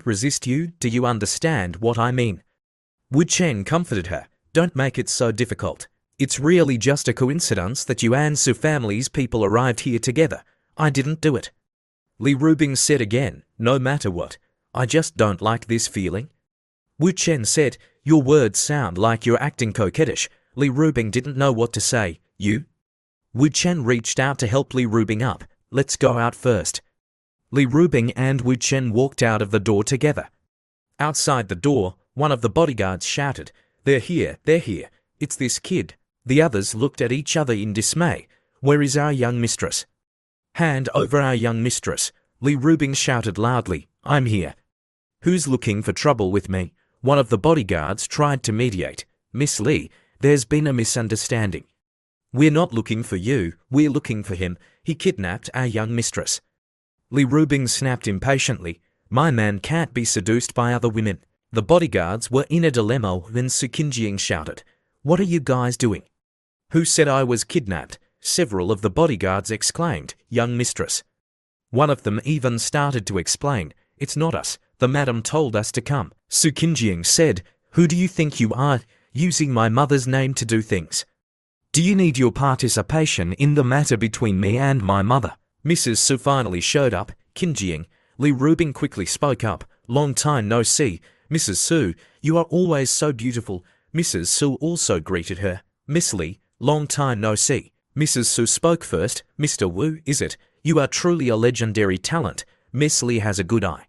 resist you, do you understand what I mean? Wu Chen comforted her. Don't make it so difficult. It's really just a coincidence that you and Su family's people arrived here together. I didn't do it. Li Rubing said again, no matter what, I just don't like this feeling. Wu Chen said, your words sound like you're acting coquettish. Li Rubing didn't know what to say. You? Wu Chen reached out to help Li Rubing up. Let's go out first. Li Rubing and Wu Chen walked out of the door together. Outside the door, one of the bodyguards shouted, they're here, it's this kid. The others looked at each other in dismay. Where is our young mistress? Hand over our young mistress. Li Rubing shouted loudly, I'm here. Who's looking for trouble with me? One of the bodyguards tried to mediate. Miss Li, there's been a misunderstanding. We're not looking for you, we're looking for him. He kidnapped our young mistress. Li Rubing snapped impatiently. My man can't be seduced by other women. The bodyguards were in a dilemma when Su Qinjing shouted, what are you guys doing? Who said I was kidnapped? Several of the bodyguards exclaimed, young mistress. One of them even started to explain, it's not us, the madam told us to come. Su Qinjing said, who do you think you are, using my mother's name to do things? Do you need your participation in the matter between me and my mother? Mrs. Su finally showed up. Qinjing. Li Rubing quickly spoke up, long time no see. Mrs. Su, you are always so beautiful. Mrs. Su also greeted her. Miss Li, long time no see. Mrs. Su spoke first. Mr. Wu, is it? You are truly a legendary talent. Miss Li has a good eye.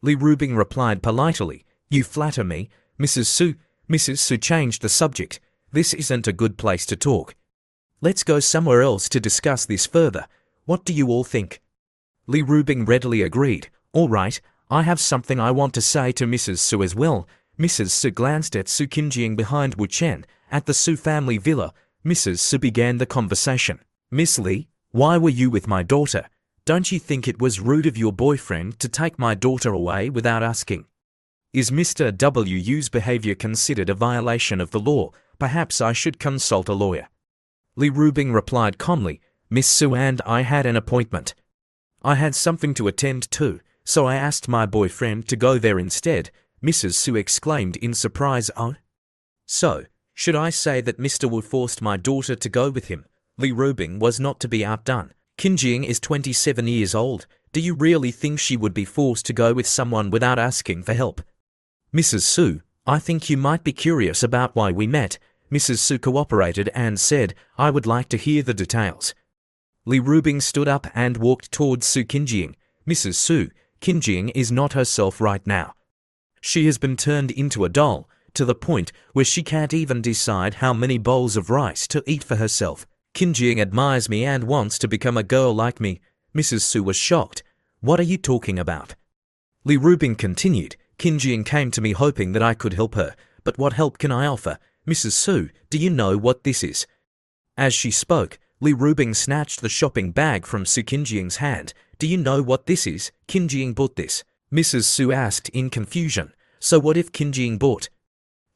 Li Rubing replied politely. You flatter me. Mrs. Su changed the subject. This isn't a good place to talk. Let's go somewhere else to discuss this further. What do you all think? Li Rubing readily agreed. All right, I have something I want to say to Mrs. Su as well. Mrs. Su glanced at Su Qinjing behind Wu Chen. At the Su family villa, Mrs. Su began the conversation. Miss Li, why were you with my daughter? Don't you think it was rude of your boyfriend to take my daughter away without asking? Is Mr. Wu's behavior considered a violation of the law? Perhaps I should consult a lawyer. Li Rubing replied calmly, Miss Su and I had an appointment. I had something to attend to, so I asked my boyfriend to go there instead. Mrs. Su exclaimed in surprise, oh? So, should I say that Mr. Wu forced my daughter to go with him? Li Rubing was not to be outdone. Qinjing is 27 years old. Do you really think she would be forced to go with someone without asking for help? Mrs. Su, I think you might be curious about why we met. Mrs. Su cooperated and said, I would like to hear the details. Li Rubing stood up and walked towards Su Qinjing. Mrs. Su, Qinjing is not herself right now. She has been turned into a doll, to the point where she can't even decide how many bowls of rice to eat for herself. Qinjing admires me and wants to become a girl like me. Mrs. Su was shocked. What are you talking about? Li Rubing continued. Qinjing came to me hoping that I could help her, but what help can I offer? Mrs. Su, do you know what this is? As she spoke, Li Rubing snatched the shopping bag from Su Qinjing's hand. Do you know what this is? Qinjing bought this. Mrs. Su asked in confusion. So what if Qinjing bought?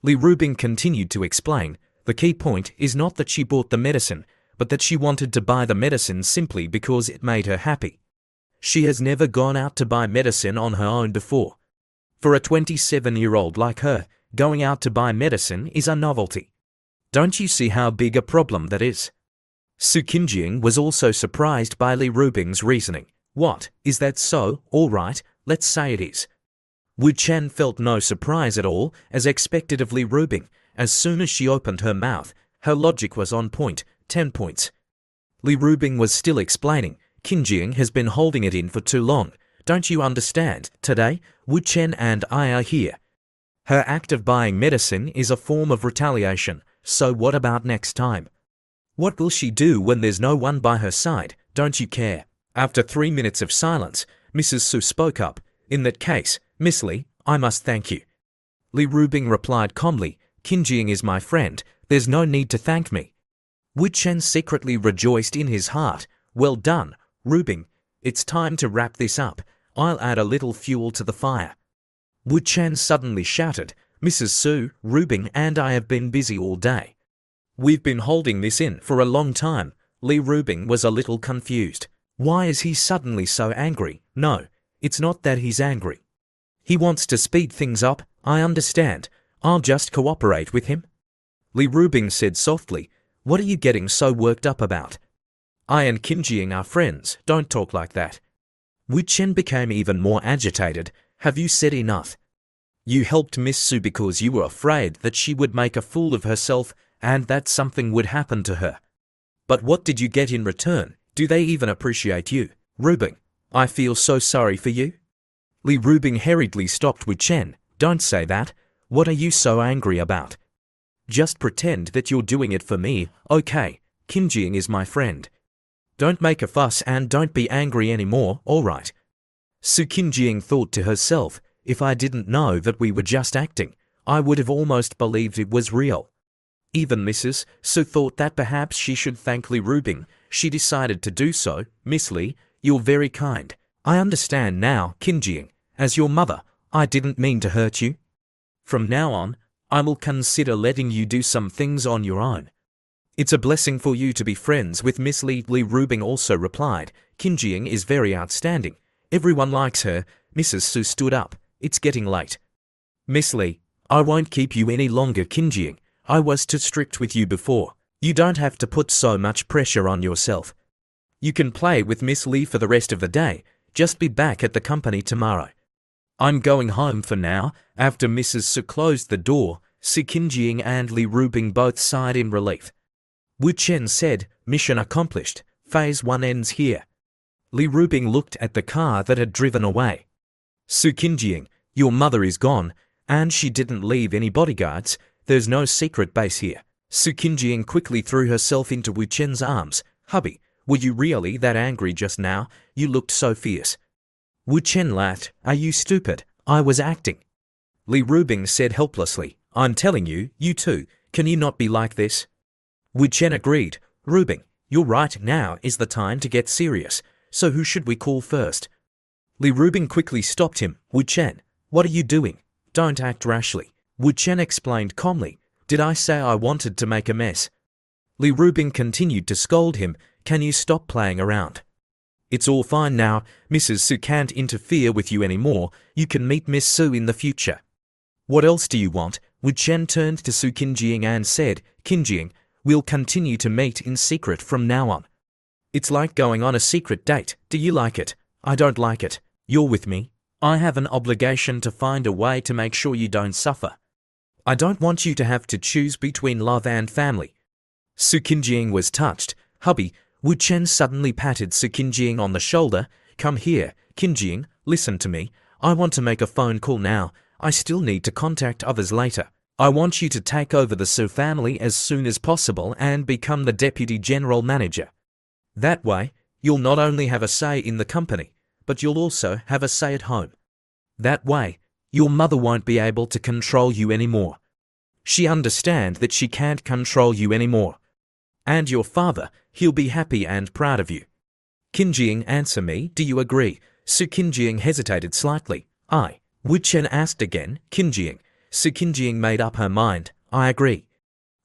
Li Rubing continued to explain. The key point is not that she bought the medicine, but that she wanted to buy the medicine simply because it made her happy. She has never gone out to buy medicine on her own before. For a 27-year-old like her, going out to buy medicine is a novelty. Don't you see how big a problem that is? Su Qinjing was also surprised by Li Rubing's reasoning. What, is that so? All right, let's say it is. Wu Chen felt no surprise at all, as expected of Li Rubing. As soon as she opened her mouth, her logic was on point, 10 points. Li Rubing was still explaining. Qinjing has been holding it in for too long. Don't you understand? Today, Wu Chen and I are here. Her act of buying medicine is a form of retaliation, so what about next time? What will she do when there's no one by her side? Don't you care? After 3 minutes of silence, Mrs. Su spoke up. In that case, Miss Li, I must thank you. Li Rubing replied calmly, Qinjing is my friend, there's no need to thank me. Wu Chen secretly rejoiced in his heart. Well done, Rubing. It's time to wrap this up. I'll add a little fuel to the fire. Wu Chen suddenly shouted, Mrs. Su, Rubing and I have been busy all day. We've been holding this in for a long time. Li Rubing was a little confused. Why is he suddenly so angry? No, it's not that he's angry. He wants to speed things up, I understand. I'll just cooperate with him. Li Rubing said softly, what are you getting so worked up about? I and Qin Jing are friends, don't talk like that. Wu Chen became even more agitated. Have you said enough? You helped Miss Su because you were afraid that she would make a fool of herself and that something would happen to her. But what did you get in return? Do they even appreciate you? Rubing, I feel so sorry for you. Li Rubing hurriedly stopped Wu Chen. Don't say that. What are you so angry about? Just pretend that you're doing it for me, okay? Qin Jing is my friend. Don't make a fuss and don't be angry anymore, alright? Su Qin Jing thought to herself, if I didn't know that we were just acting, I would have almost believed it was real. Even Mrs. Su thought that perhaps she should thank Li Rubing. She decided to do so. Miss Li, you're very kind. I understand now, Qin Jing. As your mother, I didn't mean to hurt you. From now on, I will consider letting you do some things on your own. It's a blessing for you to be friends with Miss Li. Li Rubing also replied, Qin Jing is very outstanding. Everyone likes her. Mrs. Su stood up. It's getting late. Miss Li, I won't keep you any longer, Qin Jing. I was too strict with you before. You don't have to put so much pressure on yourself. You can play with Miss Li for the rest of the day. Just be back at the company tomorrow. I'm going home for now. After Mrs. Su closed the door, Su Qin Jing and Li Rubing both sighed in relief. Wu Chen said, mission accomplished. Phase 1 ends here. Li Rubing looked at the car that had driven away. Su Qin Jing, your mother is gone, and she didn't leave any bodyguards. There's no secret base here. Su Qin Jing quickly threw herself into Wu Chen's arms. Hubby, were you really that angry just now? You looked so fierce. Wu Chen laughed. Are you stupid? I was acting. Li Rubing said helplessly, I'm telling you, you too. Can you not be like this? Wu Chen agreed. Rubing, you're right, now is the time to get serious. So who should we call first? Li Rubing quickly stopped him. Wu Chen, what are you doing? Don't act rashly. Wu Chen explained calmly. Did I say I wanted to make a mess? Li Rubing continued to scold him. Can you stop playing around? It's all fine now. Mrs. Su can't interfere with you anymore. You can meet Miss Su in the future. What else do you want? Wu Chen turned to Su Qin Jing and said, Qin Jing, we'll continue to meet in secret from now on. It's like going on a secret date. Do you like it? I don't like it. You're with me. I have an obligation to find a way to make sure you don't suffer. I don't want you to have to choose between love and family. Su Qin Jing was touched. Hubby, Wu Chen suddenly patted Su Qin Jing on the shoulder. Come here, Qin Jing, listen to me. I want to make a phone call now. I still need to contact others later. I want you to take over the Su family as soon as possible and become the deputy general manager. That way, you'll not only have a say in the company, but you'll also have a say at home. That way, your mother won't be able to control you anymore. She understands that she can't control you anymore. And your father, he'll be happy and proud of you. Qin Jing, answer me, do you agree? Su Qin Jing hesitated slightly. Wu Chen asked again. Qin Jing. Su Qin Jing made up her mind. I agree.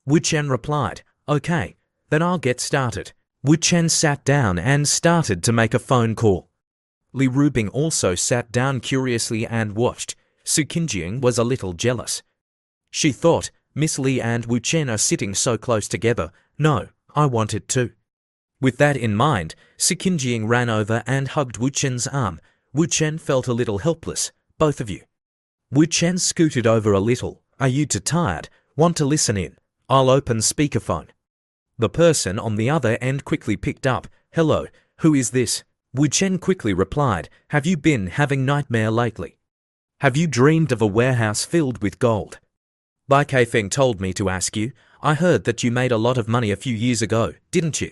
Wu Chen replied. Okay, then I'll get started. Wu Chen sat down and started to make a phone call. Li Rubing also sat down curiously and watched. Su Qin Jing was a little jealous. She thought, Miss Li and Wu Chen are sitting so close together. No, I want it too. With that in mind, Su Qin Jing ran over and hugged Wu Chen's arm. Wu Chen felt a little helpless. Both of you. Wu Chen scooted over a little. Are you too tired? Want to listen in? I'll open speakerphone. The person on the other end quickly picked up. Hello, who is this? Wu Chen quickly replied. Have you been having nightmare lately? Have you dreamed of a warehouse filled with gold? Bai Kaifeng told me to ask you. I heard that you made a lot of money a few years ago, didn't you?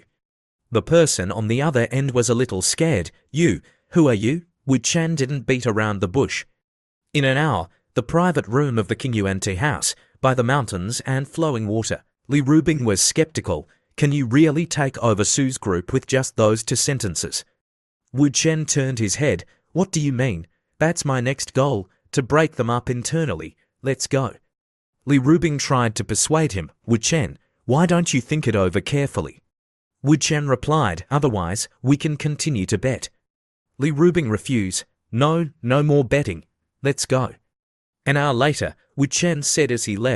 The person on the other end was a little scared. You, who are you? Wu Chen didn't beat around the bush. In an hour, the private room of the King Yuan tea house, by the mountains and flowing water. Li Rubing was skeptical. Can you really take over Su's group with just those 2 sentences? Wu Chen turned his head. What do you mean? That's my next goal, to break them up internally. Let's go. Li Rubing tried to persuade him. Wu Chen, why don't you think it over carefully? Wu Chen replied, otherwise, we can continue to bet. Li Rubing refused. No, no more betting. Let's go. An hour later, Wu Chen said as he left,